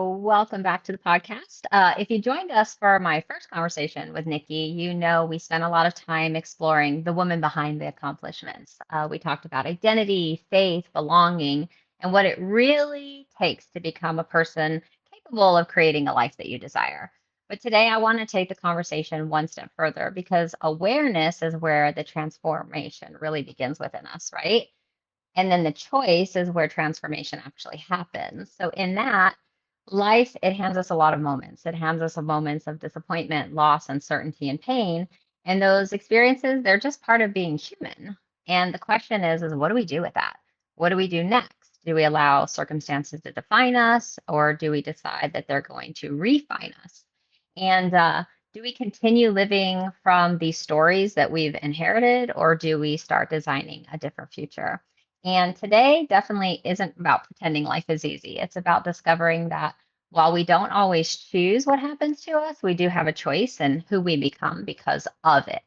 So, welcome back to the podcast. If you joined us for my first conversation with Nikki, you know we spent a lot of time exploring the woman behind the accomplishments. We talked about identity, faith, belonging, and what it really takes to become a person capable of creating a life that you desire. But today, I want to take the conversation one step further because awareness is where the transformation really begins within us, right? And then the choice is where transformation actually happens. So in that, life, it hands us a lot of moments. It hands us moments of disappointment, loss, uncertainty, and pain. And those experiences, they're just part of being human. And the question is what do we do with that? What do we do next? Do we allow circumstances to define us, or do we decide that they're going to refine us? And do we continue living from these stories that we've inherited, or do we start designing a different future? And today definitely isn't about pretending life is easy. It's about discovering that while we don't always choose what happens to us, we do have a choice in who we become because of it,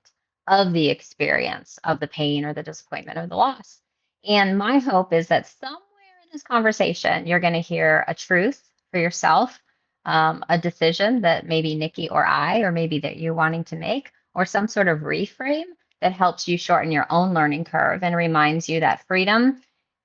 of the experience, of the pain or the disappointment or the loss. And my hope is that somewhere in this conversation, you're going to hear a truth for yourself, a decision that maybe Nikki or I, or maybe that you're wanting to make, or some sort of reframe that helps you shorten your own learning curve and reminds you that freedom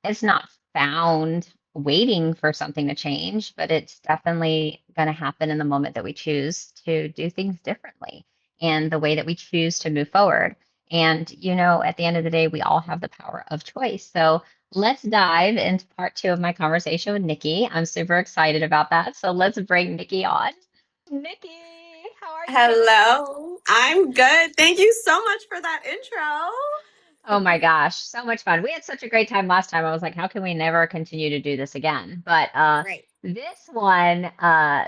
is not found waiting for something to change, but it's definitely going to happen in the moment that we choose to do things differently and the way that we choose to move forward. And, at the end of the day, we all have the power of choice. So let's dive into part two of my conversation with Nikki. I'm super excited about that. So let's bring Nikki on. Nikki, how are you doing? Hello, I'm good. Thank you so much for that intro. Oh my gosh, so much fun. We had such a great time last time. I was like, how can we never continue to do this again? But Right. this one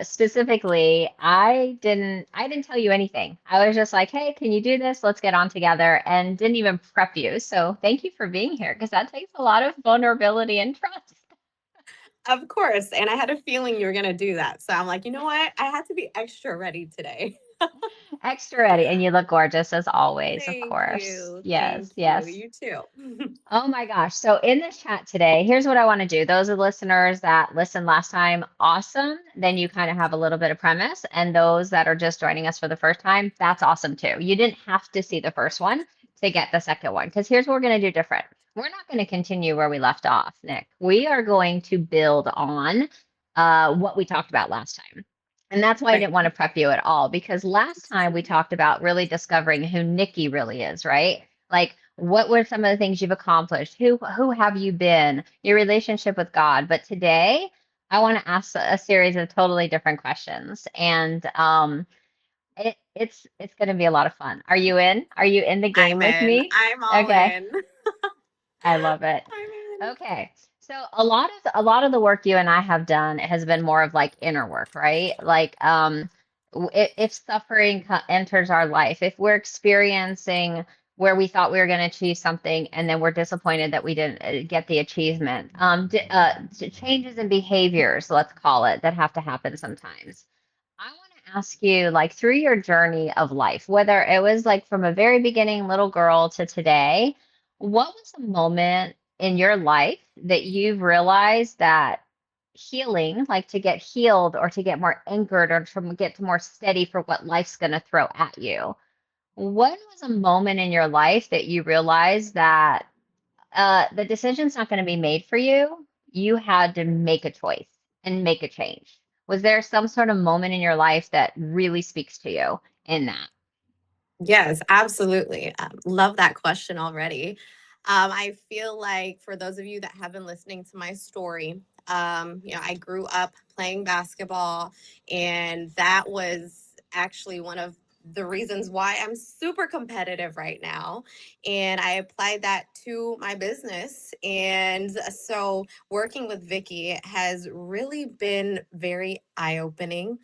specifically, I didn't tell you anything. I was just like, hey, can you do this? Let's get on together, and didn't even prep you. So thank you for being here because that takes a lot of vulnerability and trust. Of course. And I had a feeling you were going to do that. So I'm like, you know what? I had to be extra ready today. Extra ready, and you look gorgeous as always, of Thank course. you. Yes, Thank you. yes. You too. Oh my gosh. So in this chat today, here's what I want to do. Those are listeners that listened last time, awesome. Then you kind of have a little bit of premise. And those that are just joining us for the first time, that's awesome too. You didn't have to see the first one to get the second one, because here's what we're going to do different. We're not going to continue where we left off, Nick. We are going to build on what we talked about last time. And that's why I Right. didn't want to prep you at all, because last time we talked about really discovering who Nikki really is, right? Like, what were some of the things you've accomplished? Who have you been? Your relationship with God. But today, I want to ask a series of totally different questions, and it's going to be a lot of fun. Are you in? Are you in the game I'm with in. me? I'm all Okay, in. I love it. I'm in. Okay. So a lot of the work you and I have done has been more of like inner work, right? Like if suffering enters our life, if we're experiencing where we thought we were going to achieve something and then we're disappointed that we didn't get the achievement, changes in behaviors, let's call it, that have to happen sometimes. I want to ask you, like, through your journey of life, whether it was like from a very beginning little girl to today, what was a moment in your life that you've realized that healing, like to get healed or to get more anchored or to get to more steady for what life's going to throw at you? When was a moment in your life that you realized that the decision's not going to be made for you? You had to make a choice and make a change. Was there some sort of moment in your life that really speaks to you in that? Yes, absolutely. Love that question already. I feel like for those of you that have been listening to my story, I grew up playing basketball, and that was actually one of the reasons why I'm super competitive right now. And I applied that to my business. And so working with Vicky has really been very eye opening.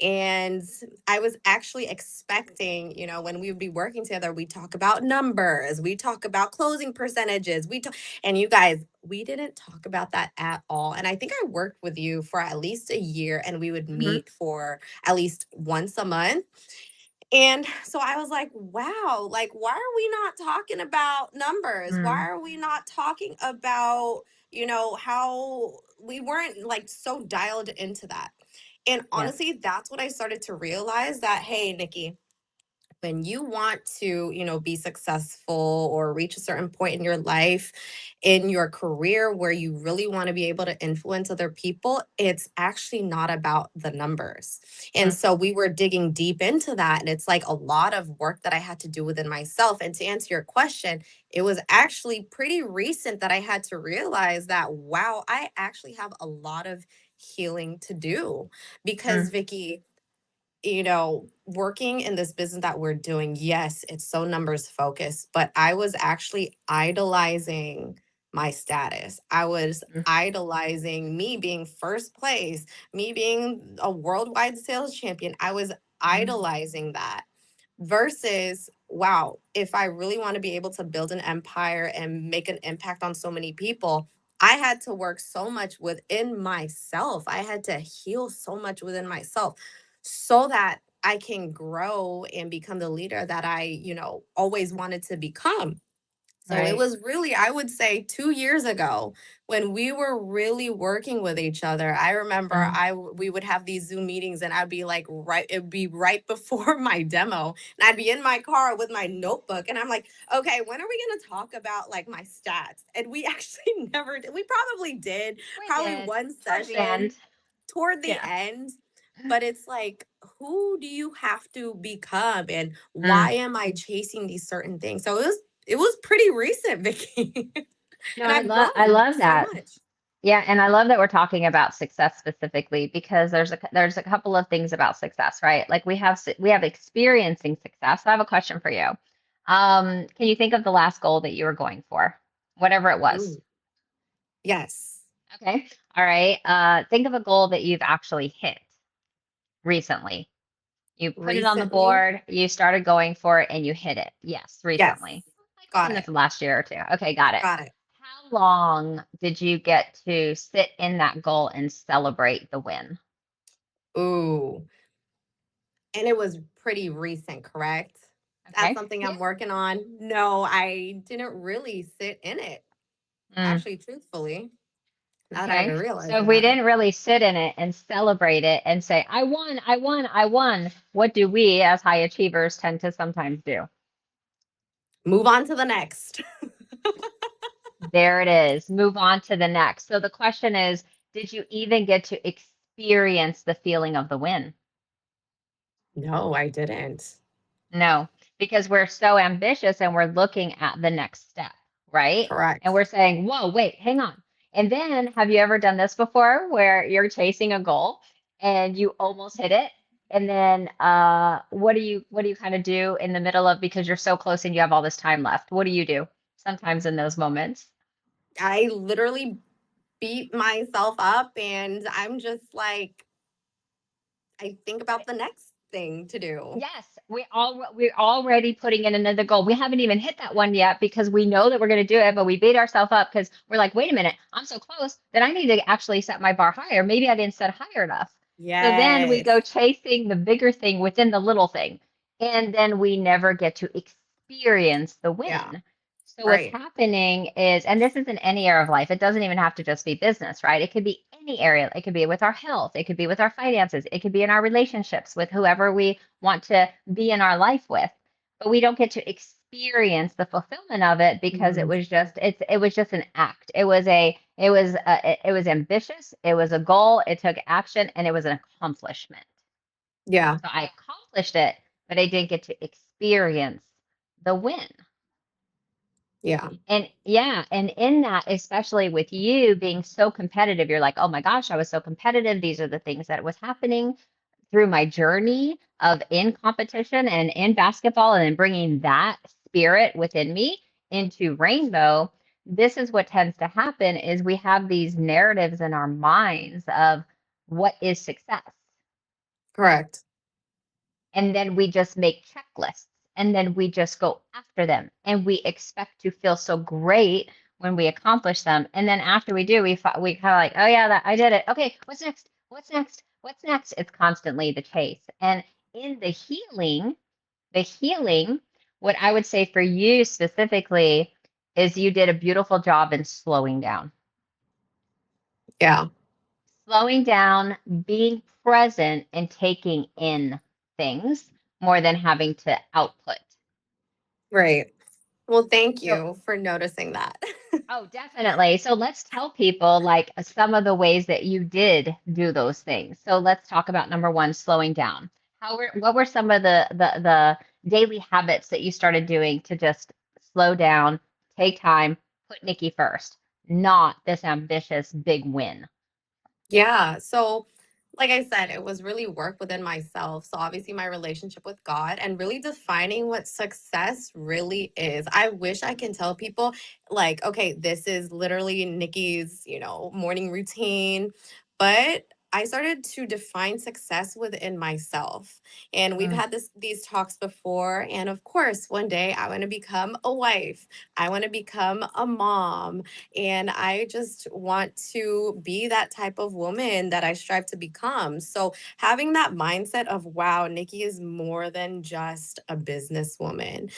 And I was actually expecting, when we would be working together, we talk about numbers, we talk about closing percentages, and you guys, we didn't talk about that at all. And I think I worked with you for at least a year, and we would Hmm. meet for at least once a month. And so I was like, wow, like, why are we not talking about numbers? Why Mm, are we not talking about how we weren't like so dialed into that. And Yes. honestly, that's what I started to realize, that, hey, Nikki, when you want to, be successful or reach a certain point in your life, in your career, where you really want to be able to influence other people, it's actually not about the numbers. And Mm, so we were digging deep into that. And it's like a lot of work that I had to do within myself. And to answer your question, it was actually pretty recent that I had to realize that, wow, I actually have a lot of healing to do. Because, mm, Vicky, working in this business that we're doing, yes, it's so numbers focused, but I was actually idolizing my status. I was mm, idolizing me being first place, me being a worldwide sales champion. I was mm. idolizing that versus, wow, if I really want to be able to build an empire and make an impact on so many people, I had to work so much within myself. I had to heal so much within myself so that I can grow and become the leader that I, always wanted to become. So it Right. was really, I would say, 2 years ago when we were really working with each other. I remember Mm. we would have these Zoom meetings, and I'd be like, it'd be right before my demo. And I'd be in my car with my notebook, and I'm like, okay, when are we going to talk about like my stats? And we actually never did. We probably did, We probably did one towards the end. session toward the Yeah. end. But it's like, who do you have to become, and why Mm. am I chasing these certain things? So it was pretty recent, Vicky. No, And I've I grown love so that. much. Yeah, and I love that we're talking about success specifically because there's a couple of things about success, right? Like we have experiencing success. So I have a question for you. Can you think of the last goal that you were going for, whatever it was? Ooh, yes. Okay. All right. Think of a goal that you've actually hit recently. You put it on the Recently, board, you started going for it, and you hit it. Yes, yes. recently. Like Got within it. the last year or two. Okay, got it. Got it. How long did you get to sit in that goal and celebrate the win? Ooh. And it was pretty recent, correct? That's Okay. something Yeah. I'm working on. No, I didn't really sit in it, Mm, actually, truthfully, now that okay. I'm So if realizing we that. didn't really sit in it and celebrate it and say, I won, I won, I won, what do we as high achievers tend to sometimes do? Move on to the next. There it is. Move on to the next. So the question is, did you even get to experience the feeling of the win? No, I didn't. No, because we're so ambitious and we're looking at the next step, right? And Correct. we're saying, whoa, wait, hang on. And then have you ever done this before where you're chasing a goal and you almost hit it? And then what do you kind of do in the middle of because you're so close and you have all this time left? What do you do sometimes in those moments? I literally beat myself up, and I'm just like, I think about the next thing to do. Yes, we're already putting in another goal. We haven't even hit that one yet because we know that we're going to do it, but we beat ourselves up because we're like, wait a minute, I'm so close that I need to actually set my bar higher. Maybe I didn't set higher enough. So then we Yes. go chasing the bigger thing within the little thing, and then we never get to experience the Yeah. win. So what's Right. happening is, and this is in any area of life, it doesn't even have to just be business, right? It could be any area. It could be with our health, it could be with our finances, it could be in our relationships with whoever we want to be in our life with, but we don't get to experience the fulfillment of it because Mhm. it was just an act. It was ambitious, it was a goal, it took action, and it was an accomplishment. Yeah. So I accomplished it, but I didn't get to experience the win. Yeah. And yeah, and in that, especially with you being so competitive, you're like, oh my gosh, I was so competitive. These are the things that was happening through my journey of in competition and in basketball and then bringing that spirit within me into rainbow. This is what tends to happen is we have these narratives in our minds of what is success, Correct. and then we just make checklists and then we just go after them and we expect to feel so great when we accomplish them, and then after we do, we kind of like, oh yeah, that I did it. Okay, what's next, what's next, what's next? It's constantly the chase. And in the healing, what I would say for you specifically is you did a beautiful job in slowing down. Yeah. Slowing down, being present, and taking in things more than having to output. Right. Well, thank So, you for noticing that. oh, definitely. So let's tell people like some of the ways that you did do those things. So let's talk about number one, slowing down. What were some of the daily habits that you started doing to just slow down, take time, put Nikki first, not this ambitious big win? Yeah. So, like I said, it was really work within myself. So, obviously, my relationship with God and really defining what success really is. I wish I can tell people, like, okay, this is literally Nikki's, morning routine. But I started to define success within myself. And we've Mm, had these talks before. And of course, one day I want to become a wife. I want to become a mom. And I just want to be that type of woman that I strive to become. So having that mindset of, wow, Nikki is more than just a businesswoman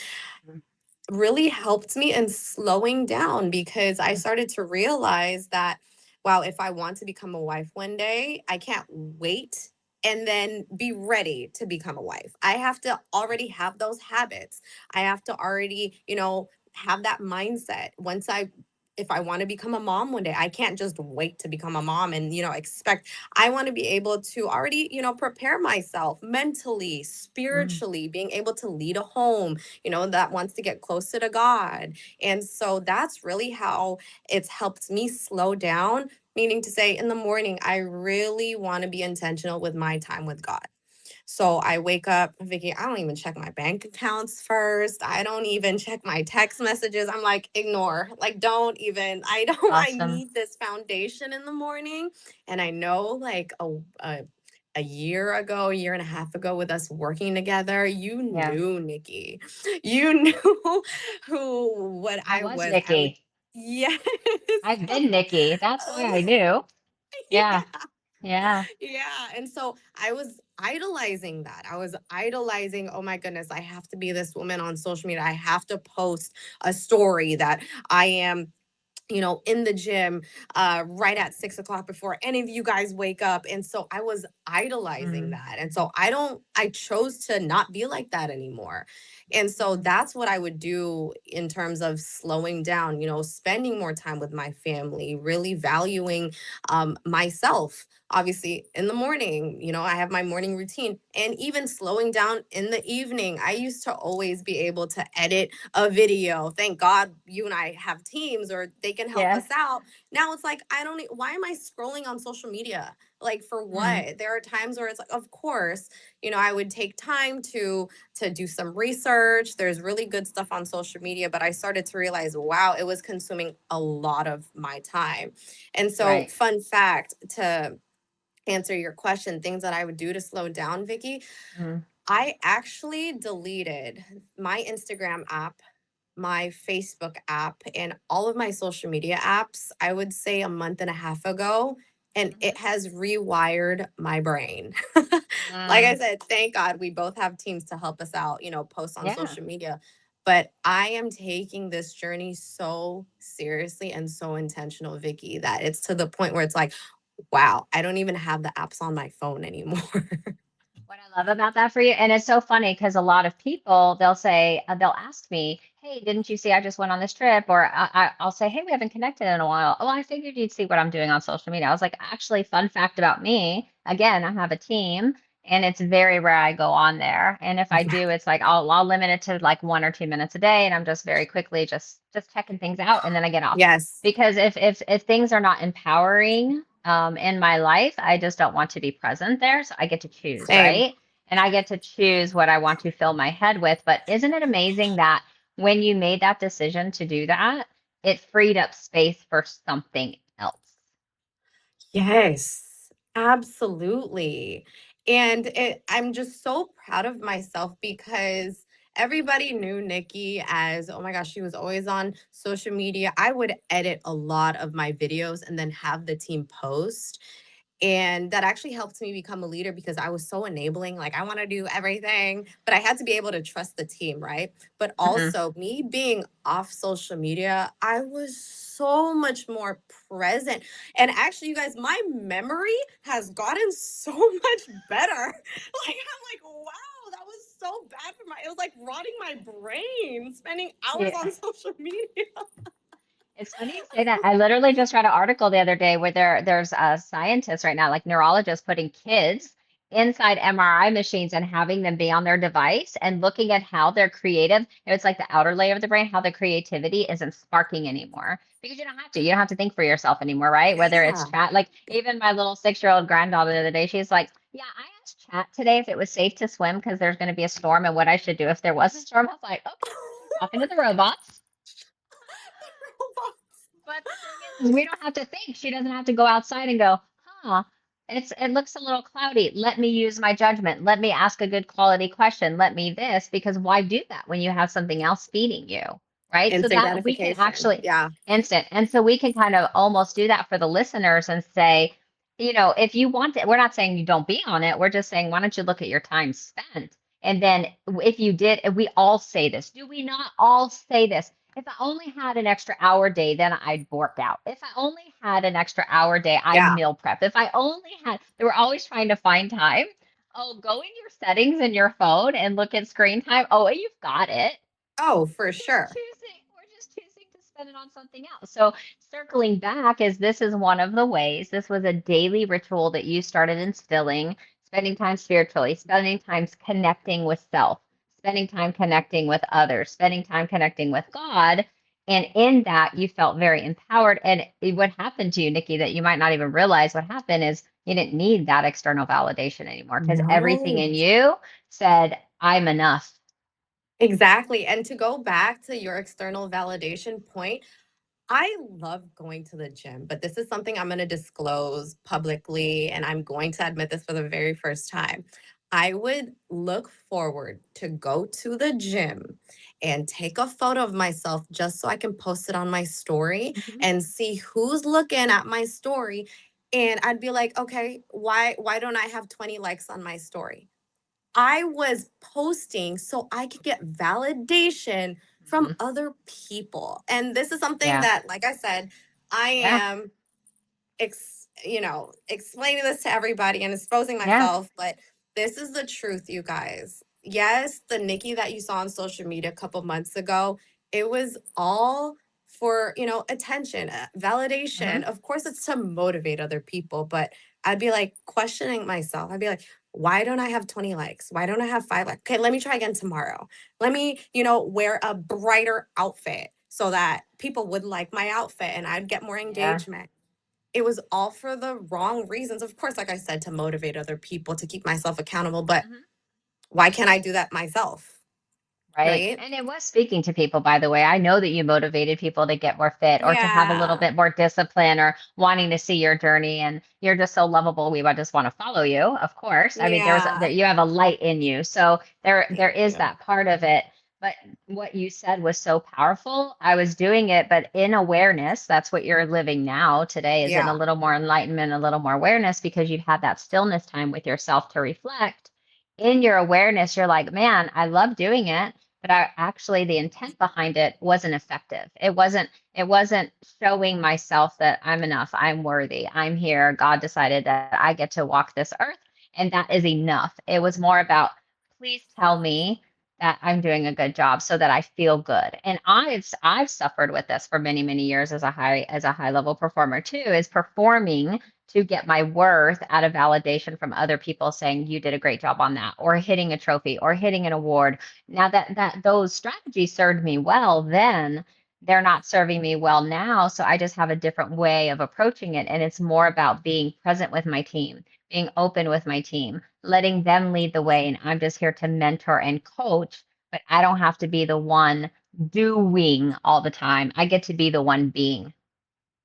mm, really helped me in slowing down because I mm, started to realize that, wow, if I want to become a wife one day, I can't wait and then be ready to become a wife. I have to already have those habits. I have to already, have that mindset. If I want to become a mom one day, I can't just wait to become a mom and, expect. I want to be able to already, prepare myself mentally, mm, spiritually, being able to lead a home, that wants to get closer to God. And so that's really how it's helped me slow down, meaning to say in the morning, I really want to be intentional with my time with God. So I wake up, Vicky, I don't even check my bank accounts first. I don't even check my text messages. I'm like, ignore. Like, don't even, I don't, I awesome. need this foundation in the morning. And I know like a year ago, a year and a half ago, with us working together, you Yeah, knew, Nikki. You knew what I I was was. I would, Nikki. yes. I've been Nikki. That's why I Oh, knew. Yeah, yeah. yeah. Yeah. And so I was idolizing that. I was idolizing, oh my goodness, I have to be this woman on social media. I have to post a story that I am, in the gym right at 6 o'clock before any of you guys wake up. And so I was idolizing Mm, that. And so I chose to not be like that anymore. And so mm, that's what I would do in terms of slowing down, spending more time with my family, really valuing myself. Obviously, in the morning, I have my morning routine, and even slowing down in the evening. I used to always be able to edit a video. Thank God you and I have teams or they can help yes. us out. Now it's like, I don't, why am I scrolling on social media? Like for Mm, what? There are times where it's like, of course, I would take time to do some research. There's really good stuff on social media, but I started to realize, wow, it was consuming a lot of my time. And so, right. fun fact to answer your question, things that I would do to slow down, Vicky, Mm, I actually deleted my Instagram app, my Facebook app, and all of my social media apps, I would say a month and a half ago. And mhm, it has rewired my brain. Like I mm, said, thank God we both have teams to help us out, post on yeah. social media. But I am taking this journey so seriously and so intentional, Vicky, that it's to the point where it's like, wow, I don't even have the apps on my phone anymore. What I love about that for you, and it's so funny because a lot of people they'll say they'll ask me, "Hey, didn't you see I just went on this trip?" Or I'll say, "Hey, we haven't connected in a while." Oh, I figured you'd see what I'm doing on social media. I was like, actually, fun fact about me. Again, I have a team, and it's very rare I go on there. And if I Yeah. do, it's like I'll limit it to like 1 or 2 minutes a day, and I'm just very quickly just checking things out, and then I get off. Yes. Because if things are not empowering in my life, I just don't want to be present there. So I get to choose, Same. right? And I get to choose what I want to fill my head with. But isn't it amazing that when you made that decision to do that, it freed up space for something else? Yes, absolutely. And I'm just so proud of myself because everybody knew Nikki as, oh my gosh, she was always on social media. I would edit a lot of my videos and then have the team post. And that actually helped me become a leader because I was so enabling. Like, I want to do everything, but I had to be able to trust the team, right? But Hmm. also, me being off social media, I was so much more present. And actually, you guys, my memory has gotten so much better. Like, I'm like, wow, that was so bad for my, it was like rotting my brain, spending hours Yeah. on social media. It's funny you say that. I literally just read an article the other day where there's a scientist right now, like neurologists, putting kids inside MRI machines and having them be on their device and looking at how they're creative. It's like the outer layer of the brain, how the creativity isn't sparking anymore because you don't have to. You don't have to think for yourself anymore, right? Whether it's Yeah. chat, like even my little 6-year-old granddaughter the other day, she's like, "Yeah, I asked chat today if it was safe to swim because there's going to be a storm and what I should do if there was a storm." I was like, "Okay, talking to the robots." But the thing is we don't have to think. She doesn't have to go outside and go, huh, it looks a little cloudy. Let me use my judgment. Let me ask a good quality question. Let me this, because why do that when you have something else feeding you? Right. So Instant that we can gratification. actually Yeah. instant. And so we can kind of almost do that for the listeners and say, if you want it, we're not saying you don't be on it. We're just saying, why don't you look at your time spent? And then if you did, if we all say this, do we not all say this? If I only had an extra hour day, then I'd work out. If I only had an extra hour day, I'd Yeah. meal prep. If I only had, they were always trying to find time. Oh, go in your settings in your phone and look at screen time. Oh, you've got it. Oh, for Just sure. choosing, we're just choosing to spend it on something else. So circling back is this is one of the ways. This was a daily ritual that you started instilling, spending time spiritually, spending time connecting with self, spending time connecting with others, spending time connecting with God. And in that, you felt very empowered. And what happened to you, Nikki, that you might not even realize what happened is you didn't need that external validation anymore because everything No. in you said, I'm enough. Exactly. And to go back to your external validation point, I love going to the gym, but this is something I'm going to disclose publicly, and I'm going to admit this for the very first time. I would look forward to go to the gym and take a photo of myself just so I can post it on my story Mhm. and see who's looking at my story. And I'd be like, okay, why don't I have 20 likes on my story? I was posting so I could get validation from Mhm. other people. And this is something Yeah. that, like I said, I Yeah. am explaining this to everybody and exposing Yeah. myself, but this is the truth, you guys. Yes, the Nikki that you saw on social media a couple months ago, it was all for, attention, validation. Mhm. Of course, it's to motivate other people, but I'd be like questioning myself. I'd be like, why don't I have 20 likes? Why don't I have 5 likes? Okay, let me try again tomorrow. Let me, wear a brighter outfit so that people would like my outfit and I'd get more Yeah. engagement. It was all for the wrong reasons. Of course, like I said, to motivate other people, to keep myself accountable, but Mhm. why can't I do that myself? Right. Right? And it was speaking to people, by the way. I know that you motivated people to get more fit or to have a little Yeah. bit more discipline or wanting to see your journey. And you're just so lovable. We would just want to follow you, of course. I mean, there Yeah. you have a light in you. So there Thank is you. that part of it. But what you said was so powerful. I was doing it, but in awareness, that's what you're living now today, is in a Yeah. little more enlightenment, a little more awareness, because you've had that stillness time with yourself to reflect. In your awareness, you're like, man, I love doing it, but actually the intent behind it wasn't effective. It wasn't showing myself that I'm enough, I'm worthy, I'm here. God decided that I get to walk this earth, and that is enough. It was more about, please tell me that I'm doing a good job so that I feel good. And I've suffered with this for many, many years as a high level performer too, is performing to get my worth out of validation from other people saying you did a great job on that, or hitting a trophy or hitting an award. Now that those strategies served me well then, they're not serving me well now. So I just have a different way of approaching it. And it's more about being present with my team, being open with my team, letting them lead the way. And I'm just here to mentor and coach, but I don't have to be the one doing all the time. I get to be the one being.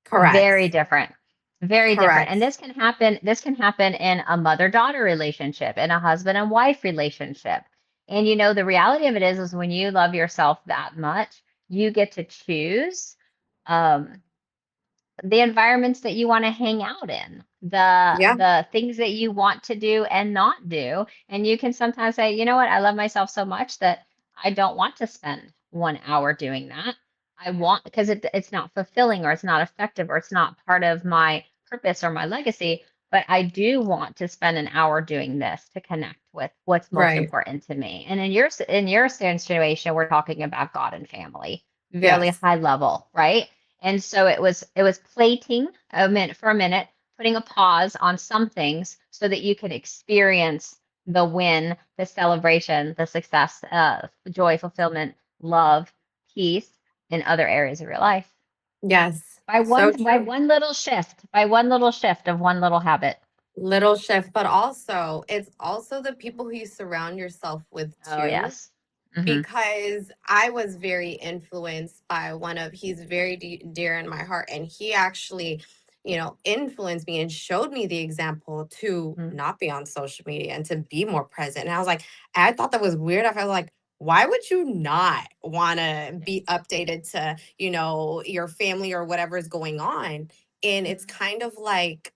Very Correct. different. Very different. And Correct. this can happen in a mother-daughter relationship, in a husband and wife relationship. And the reality of it is when you love yourself that much, you get to choose um the environments that you want to hang out in, the Yeah. the things that you want to do and not do. And you can sometimes say, you know what, I love myself so much that I don't want to spend 1 hour doing that. I want, because it's not fulfilling, or it's not effective, or it's not part of my purpose or my legacy. But I do want to spend an hour doing this to connect with what's most Right. important to me. And in your situation, we're talking about God and family, really Yes. high level, right? And so it was plating for a minute, putting a pause on some things so that you could experience the win, the celebration, the success, joy, fulfillment, love, peace in other areas of your life. Yes. By one So by true. one little shift, by one little shift of one little habit. Little shift, but also it's also the people who you surround yourself with Oh too, yes. Hmm. because I was very influenced by he's very dear in my heart. And he actually, influenced me and showed me the example to Mm-hmm. not be on social media and to be more present. And I was like, I thought that was weird. I felt like, why would you not want to be Yes. updated to, your family or whatever's going on? And it's Hmm. kind of like,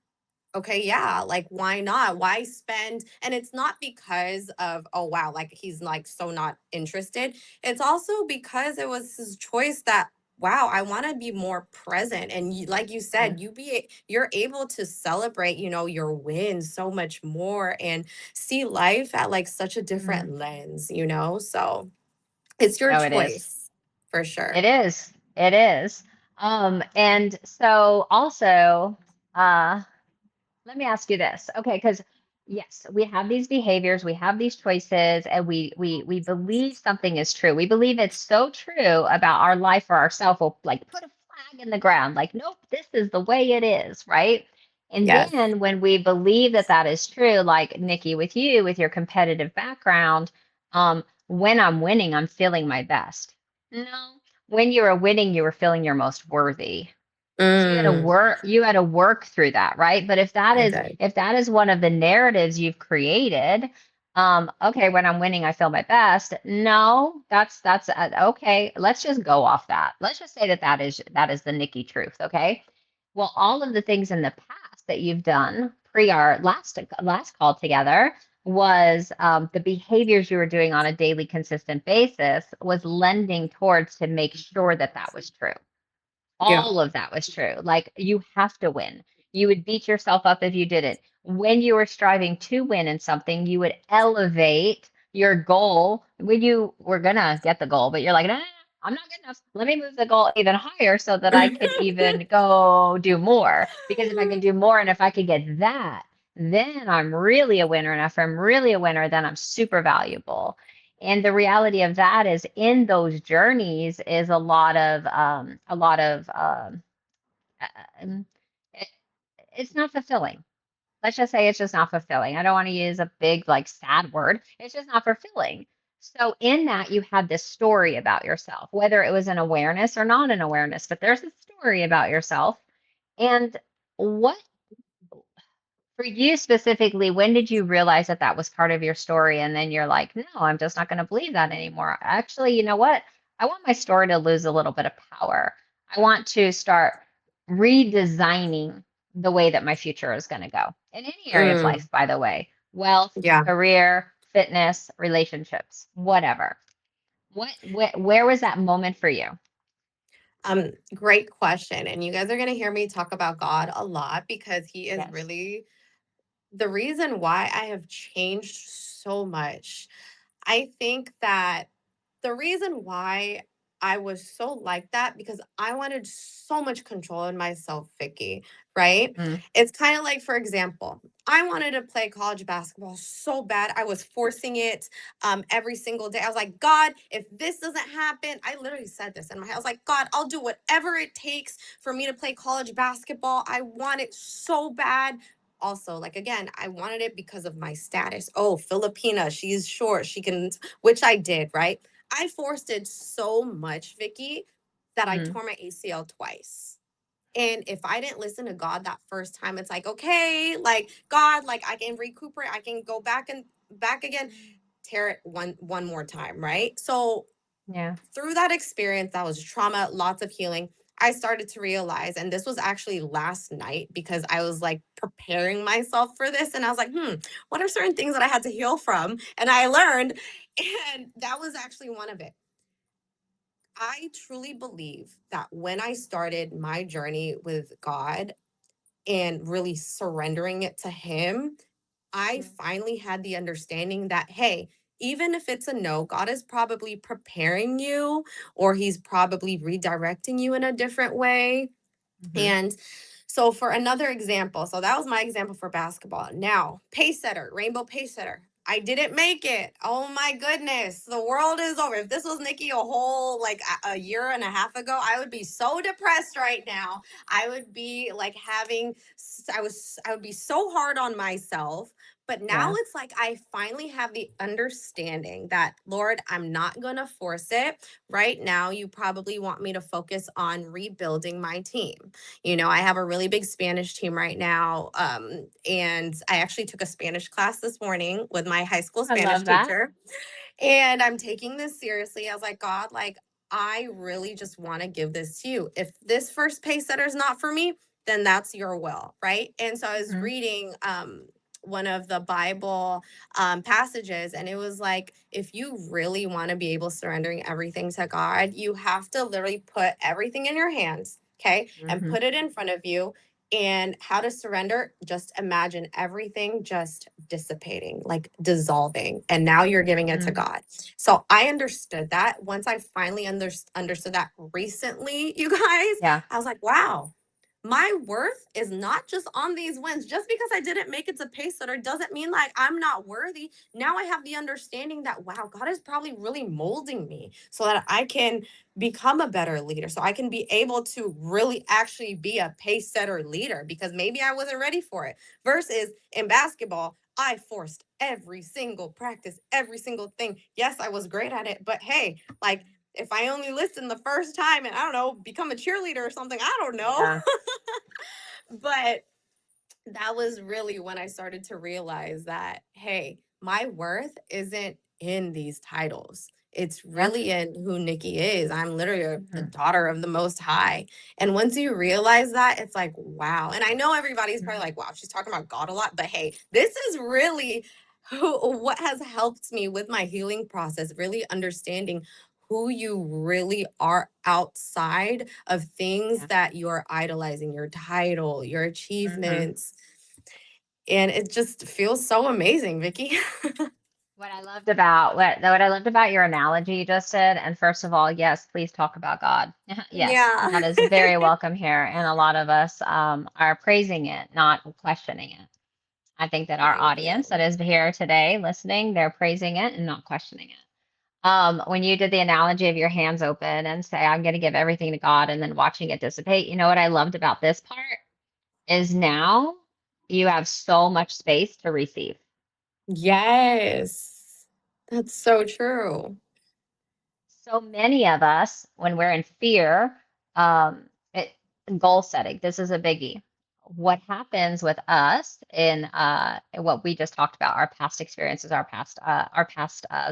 okay, yeah, like why not? Why spend? And it's not because of, oh wow, like he's like so not interested. It's also because it was his choice that, wow, I want to be more present. And like you Yeah. said, you're able to celebrate, your wins so much more and see life at like such a Hmm. different lens. So it's your Oh, it is. choice for sure. It is. It is. And so also, uh, let me ask you this. Okay, because yes, we have these behaviors, we have these choices, and we believe something is true. We believe it's so true about our life or ourselves. We'll like put a flag in the ground, like, nope, this is the way it is, right? And Yes. then when we believe that that is true, like Nikki, with you, with your competitive background, when I'm winning, I'm feeling my best. No, when you were winning, you were feeling your most worthy. So Mm, you had to work through that, right? But if that I is did. if that is one of the narratives you've created, okay, when I'm winning, I feel my best. No, that's okay. Let's just go off that. Let's just say that that is the Nikki truth, okay? Well, all of the things in the past that you've done pre our last call together was the behaviors you were doing on a daily, consistent basis was lending towards to make sure that that was true. Yeah. All of that was true. Like, you have to win. You would beat yourself up if you didn't. When you were striving to win in something, you would elevate your goal when you were gonna get the goal, but you're like, no, no, no, I'm not good enough. Let me move the goal even higher so that I could even go do more. Because if I can do more and if I could get that, then I'm really a winner. And if I'm really a winner, then I'm super valuable. And the reality of that is, in those journeys is a lot of um, it, it's not fulfilling. Let's just say it's just not fulfilling. I don't want to use a big like sad word. It's just not fulfilling. So in that, you had this story about yourself, whether it was an awareness or not an awareness, but there's a story about yourself. And what for you specifically, when did you realize that that was part of your story? And then you're like, no, I'm just not going to believe that anymore. Actually, you know what? I want my story to lose a little bit of power. I want to start redesigning the way that my future is going to go in any area of Mm, life, by the way: wealth, yeah. career, fitness, relationships, whatever. Where was that moment for you? Great question. And you guys are going to hear me talk about God a lot because he is Yes. really the reason why I have changed so much. I think that the reason why I was so like that because I wanted so much control in myself, Vicky, right? Mm, It's kind of like, for example, I wanted to play college basketball so bad. I was forcing it every single day. I was like, God, if this doesn't happen, I literally said this in my head. I was like, God, I'll do whatever it takes for me to play college basketball. I want it so bad. Also, like again, I wanted it because of my status. Oh, Filipina, she's short, she can, which I did, right? I forced it so much, Vicky, that I mm, tore my ACL twice. And if I didn't listen to God that first time, it's like, okay, like God, like I can recuperate, I can go back and back again, tear it one more time, right? So yeah. through that experience, that was trauma, lots of healing. I started to realize, and this was actually last night because I was like preparing myself for this. And I was like, what are certain things that I had to heal from? And I learned, and that was actually one of it. I truly believe that when I started my journey with God and really surrendering it to Him, I Mhm. finally had the understanding that, hey, even if it's a no, God is probably preparing you, or He's probably redirecting you in a different way. Mhm. And so, for another example, so that was my example for basketball. Now, pace setter, rainbow pace setter. I didn't make it. Oh my goodness. The world is over. If this was Nikki a whole like a year and a half ago, I would be so depressed right now. I would be like I would be so hard on myself. But now Yeah. it's like I finally have the understanding that, Lord, I'm not going to force it. Right now, you probably want me to focus on rebuilding my team. I have a really big Spanish team right now. And I actually took a Spanish class this morning with my high school I Spanish love that. teacher. And I'm taking this seriously. I was like, God, like, I really just want to give this to you. If this first pace setter is not for me, then that's your will. Right. And so I was Mhm. reading one of the Bible passages, and it was like, if you really want to be able surrendering everything to God, you have to literally put everything in your hands. Okay. And Mhm. put it in front of you. And how to surrender, just imagine everything just dissipating, like dissolving. And now you're giving it to Mhm. God. So I understood that. Once I finally understood that recently, you guys, Yeah. I was like, wow, my worth is not just on these wins. Just because I didn't make it to pace setter doesn't mean like I'm not worthy. Now I have the understanding that, wow, God is probably really molding me so that I can become a better leader, so I can be able to really actually be a pace setter leader, because maybe I wasn't ready for it. Versus in basketball, I forced every single practice, every single thing. Yes, I was great at it, but hey, like, if I only listen the first time and I don't know, become a cheerleader or something, I don't know. Yeah. But that was really when I started to realize that, hey, my worth isn't in these titles. It's Yeah. really in who Nikki is. I'm literally a Mhm. daughter of the Most High. And once you realize that, it's like, wow. And I know everybody's probably Mhm. like, wow, she's talking about God a lot. But hey, this is really what has helped me with my healing process, really understanding who you really are outside of things Yeah. that you're idolizing, your title, your Mhm. achievements. And it just feels so amazing, Vicky. What I loved about your analogy you just did, and first of all, yes, please talk about God. Yes, Yeah. that is very welcome here, and a lot of us are praising it, not questioning it. I think that our Thank audience that you. is here today listening, they're praising it and not questioning it. When you did the analogy of your hands open and say, I'm going to give everything to God and then watching it dissipate, you know what I loved about this part is now you have so much space to receive. Yes. That's so true. So many of us, when we're in fear, it, goal setting, this is a biggie. What happens with us in what we just talked about, our past experiences, our past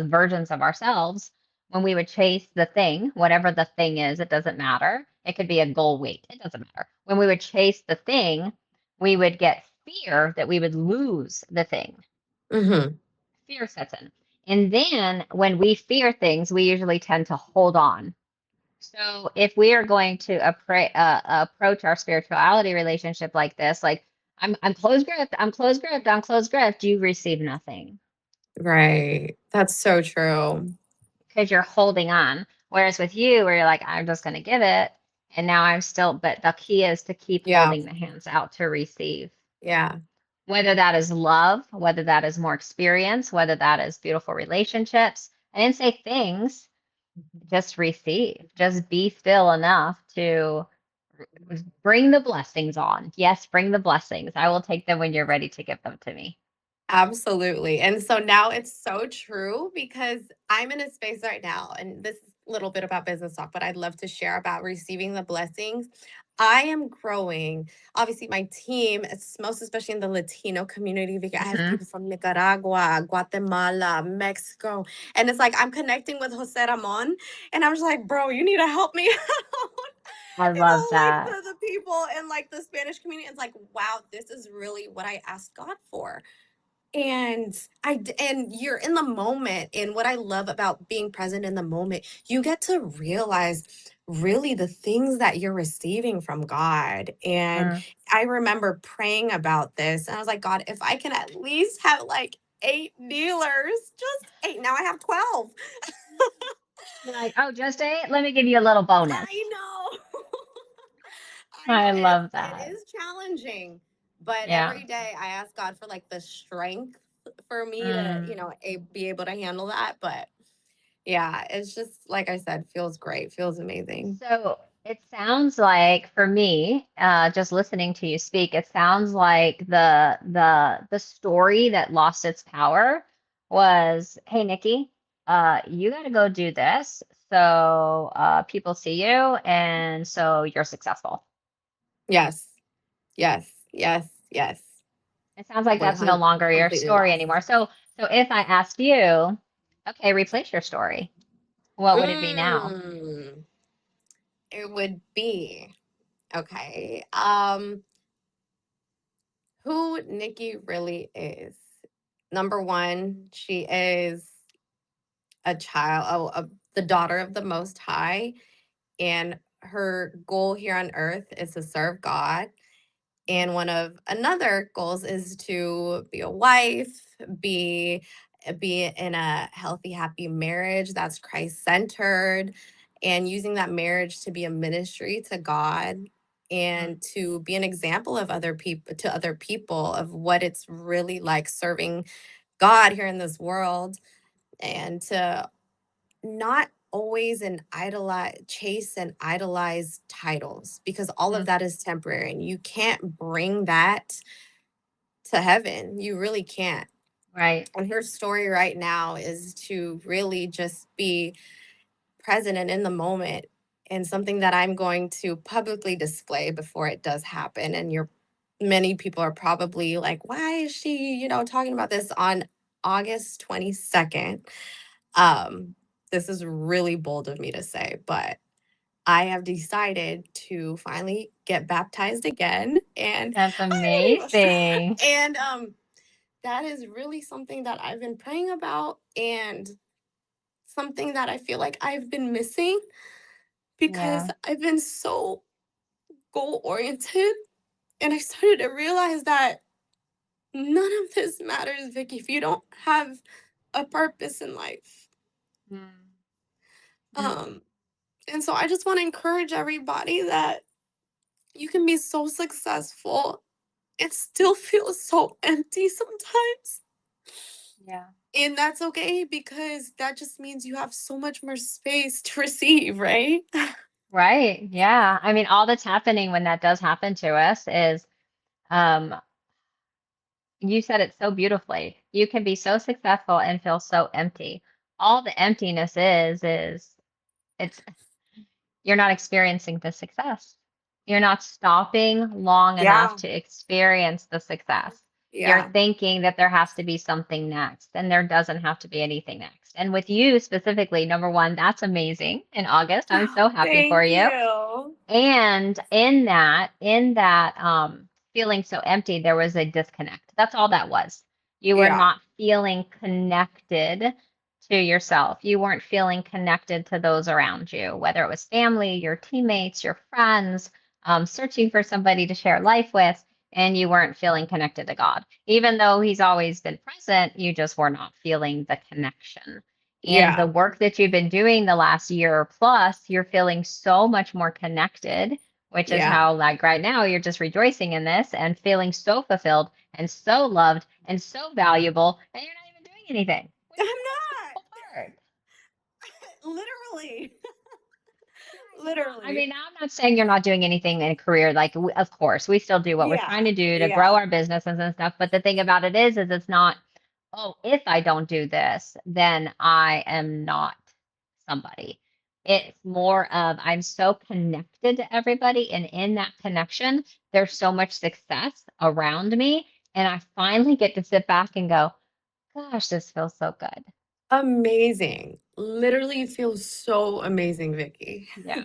versions of ourselves, when we would chase the thing, whatever the thing is, it doesn't matter. It could be a goal weight, it doesn't matter. When we would chase the thing, we would get fear that we would lose the thing. Hmm. Fear sets in. And then when we fear things, we usually tend to hold on. So if we are going to approach our spirituality relationship like this, like I'm closed gripped, I'm closed gripped, I'm closed gripped, you receive nothing Right. That's so true. because you're holding on. Whereas with you, where you're like, I'm just going to give it, and now I'm still, but the key is to keep Yeah. holding the hands out to receive. Yeah. Whether that is love, whether that is more experience, whether that is beautiful relationships. I didn't say things, just receive, just be still enough to bring the blessings on. Yes, bring the blessings. I will take them when you're ready to give them to me. Absolutely. And so now it's so true because I'm in a space right now, and this is a little bit about business talk, but I'd love to share about receiving the blessings. I am growing. Obviously, my team, it's most especially in the Latino community, because I have Hmm. people from Nicaragua, Guatemala, Mexico. And it's like I'm connecting with Jose Ramon, and I'm just like, bro, you need to help me out. I love Like that. the people in like the Spanish community, it's like, wow, this is really what I asked God for. And and you're in the moment. And what I love about being present in the moment, you get to realize really the things that you're receiving from God. And Mm. I remember praying about this, and I was like, God, if I can at least have like 8 dealers, just 8. Now I have 12. You're like, oh, just eight? Let me give you a little bonus. I know. I know I it, love it that. is challenging, but Yeah. every day I ask God for like the strength for me to, Mm. be able to handle that. But yeah, it's just like I said, feels great, feels amazing. So it sounds like for me, just listening to you speak, it sounds like the story that lost its power was, hey Nikki, you got to go do this so people see you and so you're successful. Yes, yes, yes, yes. It sounds like that's no 100 longer your completely story lost. anymore. So if I asked you, okay, replace your story, what would it be now? Mm, it would be okay. Who Nikki really is. Number one, she is a child, the daughter of the Most High, and her goal here on earth is to serve God. And one of another goals is to be a wife, be be in a healthy, happy marriage that's Christ centered, and using that marriage to be a ministry to God Mm, and to be an example of other people of what it's really like serving God here in this world, and to not always chase and idolize titles, because all of mm, that is temporary and you can't bring that to heaven. You really can't. right. And her story right now is to really just be present and in the moment, and something that I'm going to publicly display before it does happen. And you're many people are probably like, why is she, talking about this on August 22nd? Um, this is really bold of me to say, but I have decided to finally get baptized again, and That's I'm getting emotional. amazing. And that is really something that I've been praying about, and something that I feel like I've been missing because Yeah. I've been so goal oriented, and I started to realize that none of this matters, Vicky, if you don't have a purpose in life. Mm, mm. Um, and so I just want to encourage everybody that you can be so successful and still feel so empty sometimes. Yeah. And that's okay, because that just means you have so much more space to receive, right? Right. Yeah. I mean, all that's happening when that does happen to us is, um, you said it so beautifully. You can be so successful and feel so empty. All the emptiness is it's you're not experiencing the success. You're not stopping long enough Yeah. to experience the success. You're Yeah. thinking that there has to be something next, and there doesn't have to be anything next. And with you specifically, number one, that's amazing in August. I'm so happy for Thank you. you. And in that feeling so empty, there was a disconnect. That's all that was. You were Yeah. not feeling connected to yourself. You weren't feeling connected to those around you, whether it was family, your teammates, your friends, searching for somebody to share life with, and you weren't feeling connected to God. Even though He's always been present, you just were not feeling the connection. And the Yeah. work that you've been doing the last year plus, you're feeling so much more connected, which is Yeah. how, like right now, you're just rejoicing in this and feeling so fulfilled and so loved and so valuable, and you're not even doing anything, which I'm is the most not. beautiful part. Literally. Yeah, I Literally. mean, I'm not saying you're not doing anything in a career. Like, of course, we still do what we're trying Yeah. to do to grow Yeah. our businesses and stuff. But the thing about it is it's not, oh, if I don't do this, then I am not somebody. It's more of I'm so connected to everybody, and in that connection, there's so much success around me. And I finally get to sit back and go, gosh, this feels so good. Amazing. Literally feels so amazing, Vicky. Yeah.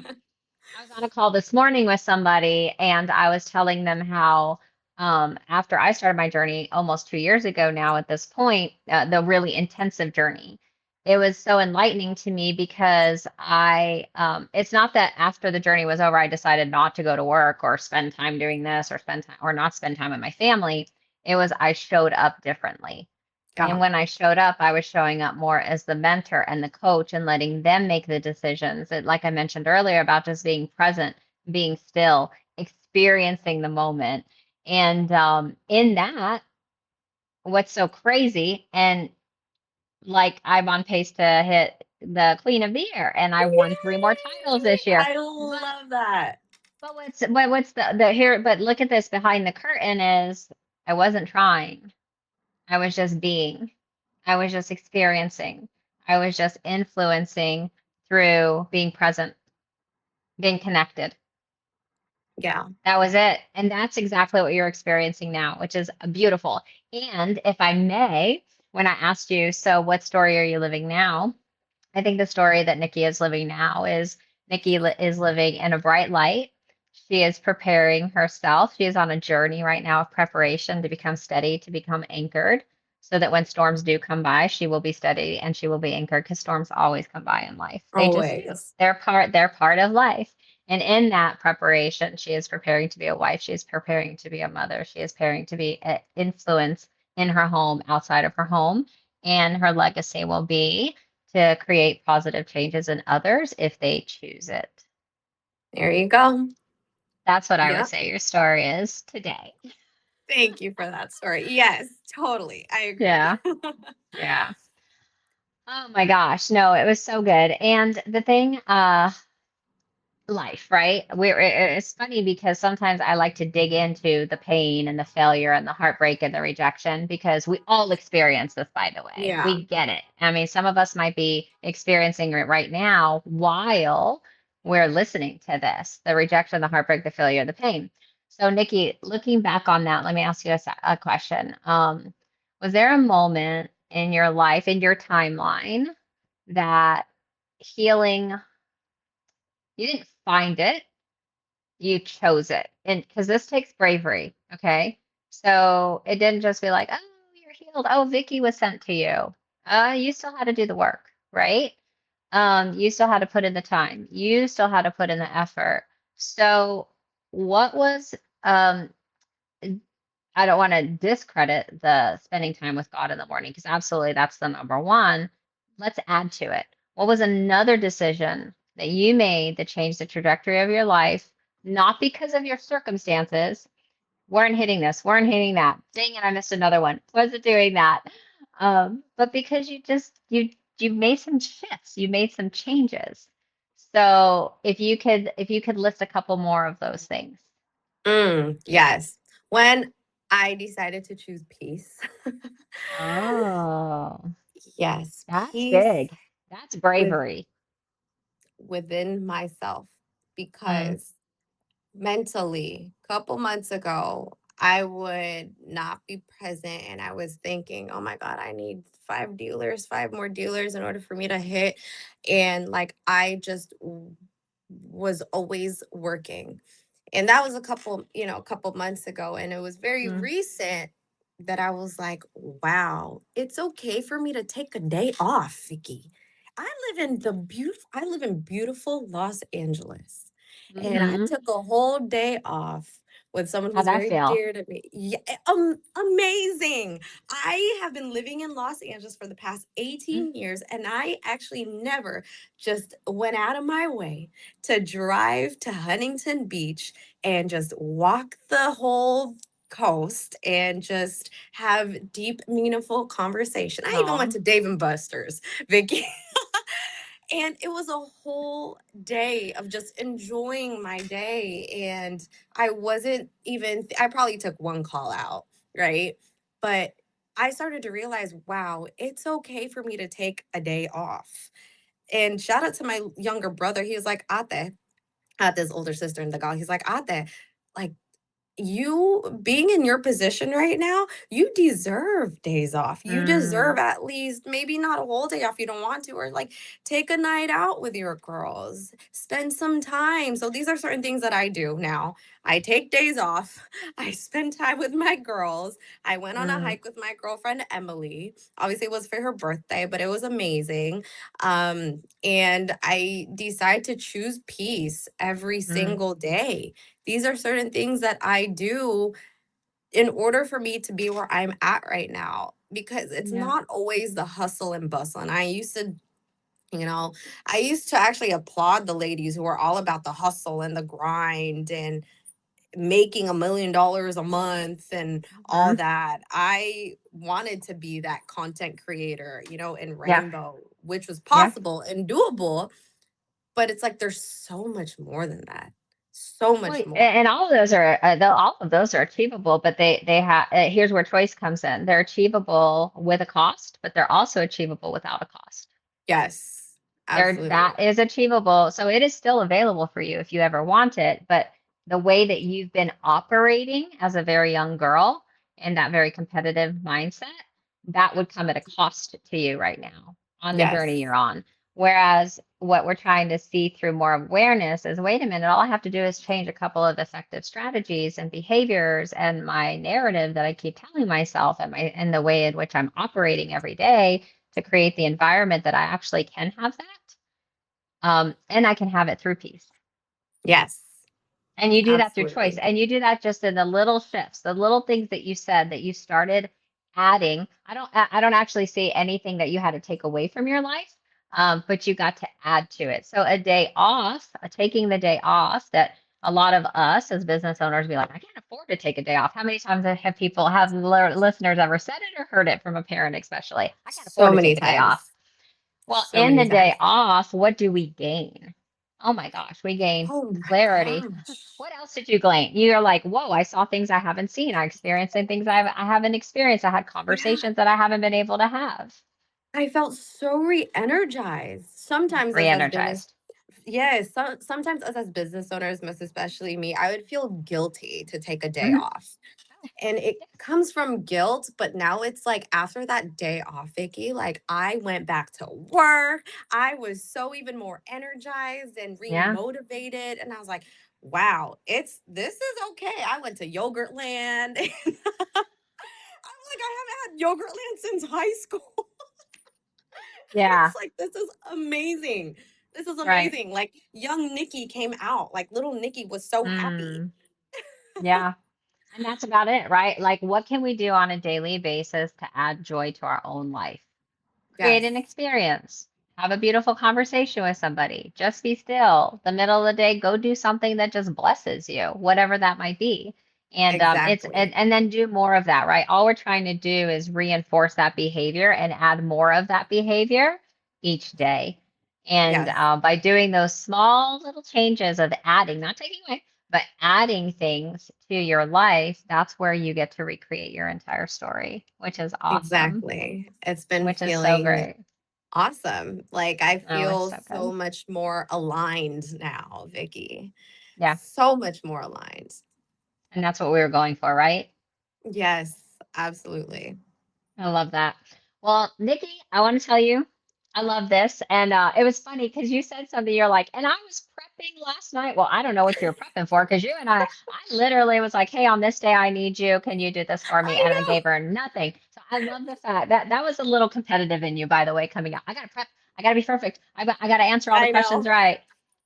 I was on a call this morning with somebody, and I was telling them how, after I started my journey almost 2 years ago now, at this point, the really intensive journey, it was so enlightening to me because it's not that after the journey was over, I decided not to go to work or spend time doing this or spend time or not spend time with my family. It was I showed up differently. And Yeah. when I showed up, I was showing up more as the mentor and the coach and letting them make the decisions. Like I mentioned earlier, about just being present, being still, experiencing the moment. And in that, what's so crazy, and like I'm on pace to hit the Queen of the Year, and I won three more titles Yay! this year. I But love that. what's the here? But look at this behind the curtain is I wasn't trying. I was just being. I was just experiencing. I was just influencing through being present, being connected. Yeah. That was it. And that's exactly what you're experiencing now, which is beautiful. And if I may, when I asked you, so what story are you living now? I think the story that Nikki is living now is is living in a bright light. She is preparing herself. She is on a journey right now of preparation to become steady, to become anchored, so that when storms do come by, she will be steady and she will be anchored because storms always come by in life. They just do. Always. They're part of life. And in that preparation, she is preparing to be a wife. She is preparing to be a mother. She is preparing to be an influence in her home, outside of her home. And her legacy will be to create positive changes in others if they choose it. There you go. That's what I would Yep. say your story is today. Thank you for that story. Yes, totally. I agree. Yeah. Yeah. Oh my gosh. No, it was so good. And the thing, life, right? It's funny because sometimes I like to dig into the pain and the failure and the heartbreak and the rejection because we all experience this, by the way. Yeah. We get it. I mean, some of us might be experiencing it right now while we're listening to this, the rejection, the heartbreak, the failure, the pain. So, Nikki, looking back on that, let me ask you a question. Was there a moment in your life, in your timeline, that healing, you didn't find it, you chose it? And because this takes bravery, okay? So it didn't just be like, oh, you're healed. Oh, Vicky was sent to you. You still had to do the work, right? You still had to put in the time. You still had to put in the effort. So what was I don't want to discredit the spending time with God in the morning because absolutely that's the number one. Let's add to it. What was another decision that you made that changed the trajectory of your life, not because of your circumstances? Weren't hitting this, weren't hitting that. Dang it, I missed another one. Wasn't doing that. But because you made some shifts, you made some changes. So if you could list a couple more of those things. Yes. When I decided to choose peace, Oh. yes, That's peace big. That's with bravery. within myself, Mm, because mentally, a couple months ago, I would not be present and I was thinking, oh my God, I need five more dealers in order for me to hit. And like, I just was always working. And that was a couple months ago. And it was very mm, recent that I was like, wow, it's okay for me to take a day off, Vicky. I live in beautiful Los Angeles. And I mhm. took a whole day off with someone How'd who's that very feel? dear to me. Yeah, amazing. I have been living in Los Angeles for the past Mm, 18 years, and I actually never just went out of my way to drive to Huntington Beach and just walk the whole coast and just have deep, meaningful conversation. I even went aw, to Dave and Buster's, Vicky. And it was a whole day of just enjoying my day. And I wasn't even, I probably took one call out, right? But I started to realize, wow, it's okay for me to take a day off. And shout out to my younger brother. He was like, Ate, I had this older sister in the gal. He's like, Ate, like, you being in your position right now, you deserve days off. You Mm, deserve at least maybe not a whole day off, you don't want to, or like take a night out with your girls, spend some time. So these are certain things that I do now. I take days off. I spend time with my girls. I went on a mm, hike with my girlfriend Emily. Obviously, it was for her birthday, but it was amazing. And I decide to choose peace every mm. single day. These are certain things that I do in order for me to be where I'm at right now, because it's Yeah. not always the hustle and bustle. And you know, I used to actually applaud the ladies who are all about the hustle and the grind and making $1 million a month and all Mhm. that. I wanted to be that content creator, in Yeah. Rainbow, which was Yeah. possible and doable, but it's like there's so much more than that. So Well, much more. and all of those are all of those are achievable, but they have here's where choice comes in. They're achievable with a cost, but they're also achievable without a cost. Yes, There, absolutely. that is achievable. So it is still available for you if you ever want it. But the way that you've been operating as a very young girl in that very competitive mindset, that would come at a cost to you right now on the journey Yes, you're on. Whereas what we're trying to see through more awareness is, wait a minute, all I have to do is change a couple of effective strategies and behaviors and my narrative that I keep telling myself and the way in which I'm operating every day to create the environment that I actually can have that. And I can have it through peace. yes, And you do that through choice. absolutely. And you do that just in the little shifts, the little things that you said that you started adding. I don't actually see anything that you had to take away from your life, but you got to add to it. So a day off, taking the day off that a lot of us as business owners be like, I can't afford to take a day off. How many times have listeners ever said it or heard it from a parent, especially? I can't So afford to many take a day off. times. Well, So in many the day times. off, what do we gain? Oh my gosh, we gain Oh my clarity. gosh. What else did you gain? You're like, whoa, I saw things I haven't seen. I experienced things I haven't experienced. I had Yeah. conversations that I haven't been able to have. I felt so re-energized. Sometimes as business, Re-energized. yes, sometimes as business owners, most especially me, I would feel guilty to take a day Hmm. off. Oh, And it yes. comes from guilt, but now it's like after that day off, Vicky, like I went back to work. I was so even more energized and Yeah. remotivated. And I was like, wow, this is okay. I went to Yogurt Land. I'm like, I haven't had Yogurt Land since high school. I Yeah. was like, this is amazing. This is Right. amazing. Like young Nikki came out. Like little Nikki was so happy. Mm, yeah. And that's about it, right? Like, what can we do on a daily basis to add joy to our own life? Create Yes, an experience. Have a beautiful conversation with somebody. Just be still. The middle of the day, go do something that just blesses you, whatever that might be. And it's exactly. and then do more of that, right? All we're trying to do is reinforce that behavior and add more of that behavior each day. And Yes. by doing those small little changes of adding, not taking away, but adding things to your life, that's where you get to recreate your entire story, which is awesome, Exactly. It's been which is so feeling great. awesome. Like I Oh, it's feel so so good. much more aligned now, Vicky. Yeah. So much more aligned. And that's what we were going for, right? Yes, absolutely. I love that. Well, Nikki, I want to tell you, I love this. And it was funny because you said something, you're like, and I was prepping last night. Well, I don't know what you were prepping for because you and I literally was like, hey, on this day, I need you. Can you do this for me? I And I know. gave her nothing. So I love the fact that that was a little competitive in you, by the way, coming out. I got to prep. I got to be perfect. I got to answer all the I questions know. right.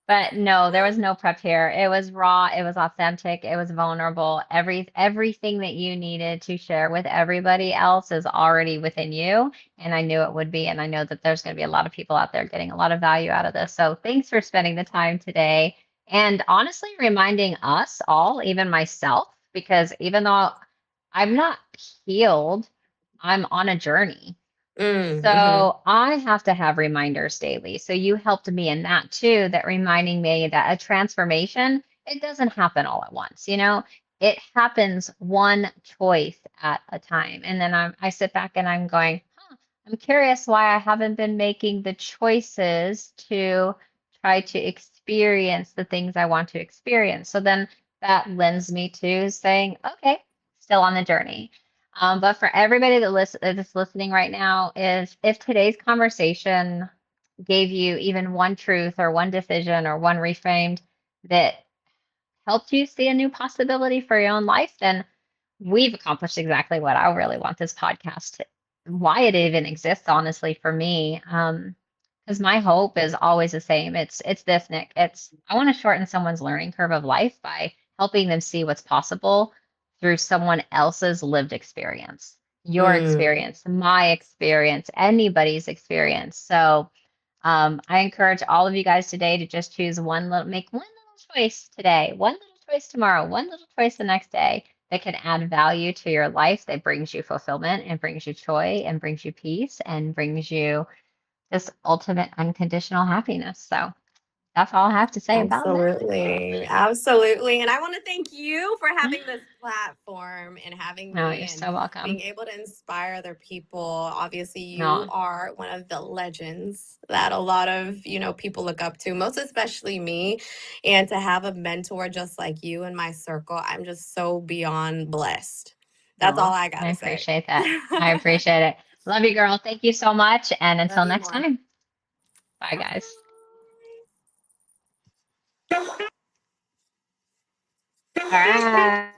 But no, there was no prep here. It was raw, it was authentic, it was vulnerable. Everything that you needed to share with everybody else is already within you, and I knew it would be, and I know that there's going to be a lot of people out there getting a lot of value out of this. So thanks for spending the time today and honestly reminding us all, even myself, because even though I'm not healed, I'm on a journey. Mm-hmm. So I have to have reminders daily. So you helped me in that too, that reminding me that a transformation, it doesn't happen all at once, it happens one choice at a time. And then I sit back and I'm going, huh, I'm curious why I haven't been making the choices to try to experience the things I want to experience. So then that lends me to saying, okay, still on the journey. But for everybody that's listening right now, is if today's conversation gave you even one truth or one decision or one reframed that helped you see a new possibility for your own life, then we've accomplished exactly what I really want this podcast to, why it even exists, honestly, for me. Because my hope is always the same. It's this, Nick. It's I want to shorten someone's learning curve of life by helping them see what's possible through someone else's lived experience. Your Mm. experience, my experience, anybody's experience. So I encourage all of you guys today to just choose make one little choice today, one little choice tomorrow, one little choice the next day that can add value to your life, that brings you fulfillment and brings you joy and brings you peace and brings you this ultimate unconditional happiness. So that's all I have to say about that. Absolutely. Absolutely. And I want to thank you for having this platform and having No, me you're and so being welcome. able to inspire other people. Obviously, you No, are one of the legends that a lot of, people look up to, most especially me. And to have a mentor just like you in my circle, I'm just so beyond blessed. That's all no, I I got to say. appreciate that. I appreciate it. Love you, girl. Thank you so much. And Love until you next more. time, bye, Bye. guys. All right.